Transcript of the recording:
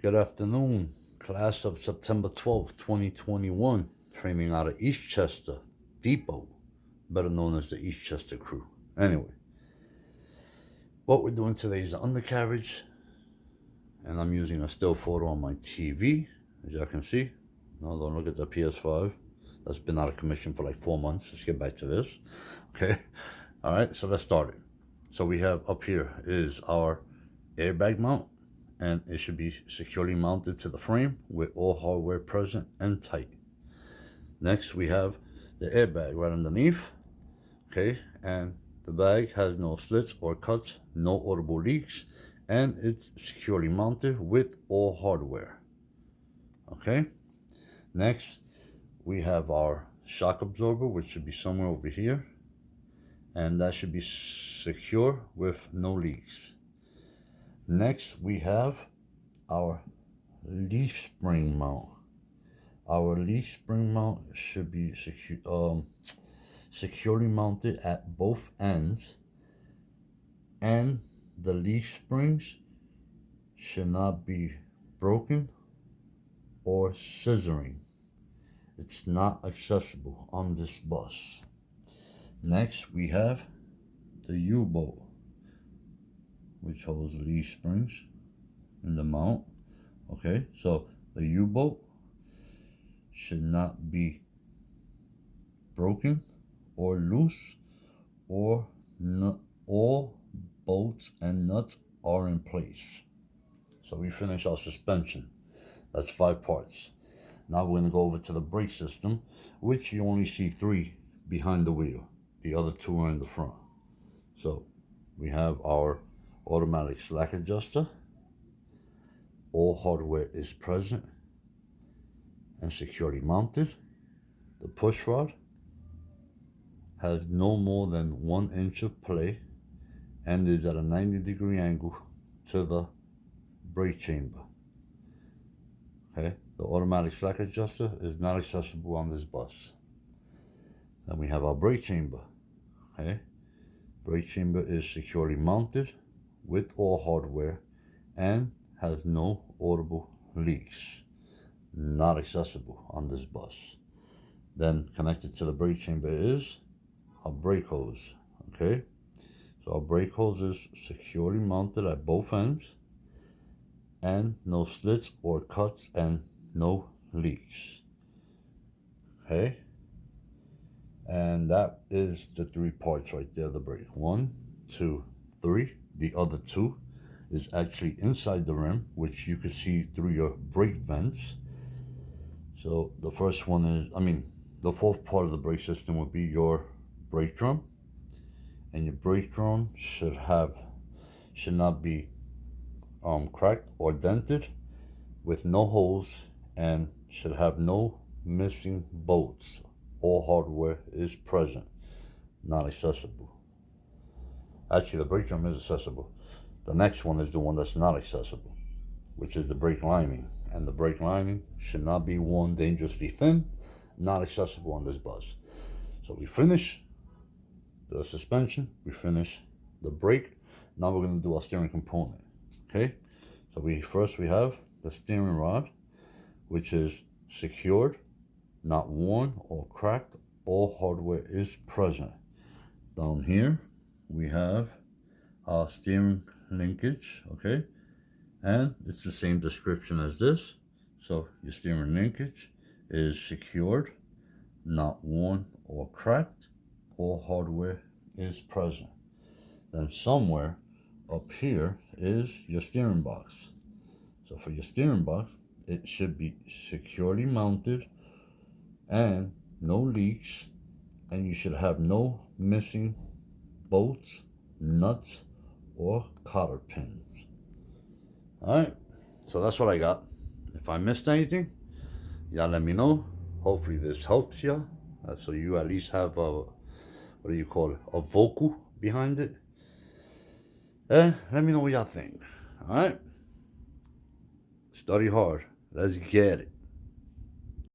Good afternoon, class of September 12th, 2021, training out of Eastchester Depot, better known as the Eastchester crew. Anyway, what we're doing today is the undercarriage, and I'm using a still photo on my TV, as y'all can see. No, don't look at the PS5. That's been out of commission for like 4 months. Let's get back to this. Okay. All right, so let's start it. So we have up here is our airbag mount, and it should be securely mounted to the frame with all hardware present and tight. Next, we have the airbag right underneath. Okay, and the bag has no slits or cuts, no audible leaks, and it's securely mounted with all hardware. Okay, next we have our shock absorber, which should be somewhere over here, and that should be secure with no leaks. Next we have our leaf spring mount. Our leaf spring mount should be securely mounted at both ends, and the leaf springs should not be broken or scissoring. It's not accessible on this bus. Next we have the U-bolt, which holds leaf springs in the mount. Okay, so the U-bolt should not be broken or loose, or all bolts and nuts are in place. So we finish our suspension. That's 5 parts. Now we're going to go over to the brake system, which you only see 3 behind the wheel. The other 2 are in the front. So we have our automatic slack adjuster. All hardware is present and securely mounted. The push rod has no more than 1 inch of play and is at a 90-degree angle to the brake chamber. Okay, the automatic slack adjuster is not accessible on this bus. Then we have our brake chamber. Okay, brake chamber is securely mounted with all hardware and has no audible leaks. Not accessible on this bus. Then connected to the brake chamber is our brake hose. Okay, so our brake hose is securely mounted at both ends, and no slits or cuts and no leaks. Okay, and that is the 3 parts right there, the brake. 1, 2, 3. The other 2 is actually inside the rim, which you can see through your brake vents. So the first one is, the 4th part of the brake system would be your brake drum, and your brake drum should not be cracked or dented, with no holes, and should have no missing bolts. All hardware is present, not accessible. Actually, the brake drum is accessible. The next one is the one that's not accessible, which is the brake lining, and the brake lining should not be worn dangerously thin, not accessible on this bus. So we finish the suspension, we finish the brake. Now we're going to do our steering component. Okay, so we have the steering rod, which is secured, not worn or cracked. All hardware is present. Down here we have our steering linkage. Okay, and it's the same description as this. So your steering linkage is secured, not worn or cracked. All hardware is present. Then somewhere up here is your steering box. So for your steering box, it should be securely mounted and no leaks, and you should have no missing bolts, nuts, or cotter pins. Alright, so that's what I got. If I missed anything, y'all let me know. Hopefully this helps y'all, so you at least have a, a vocal behind it. Let me know what y'all think. Alright, study hard. Let's get it.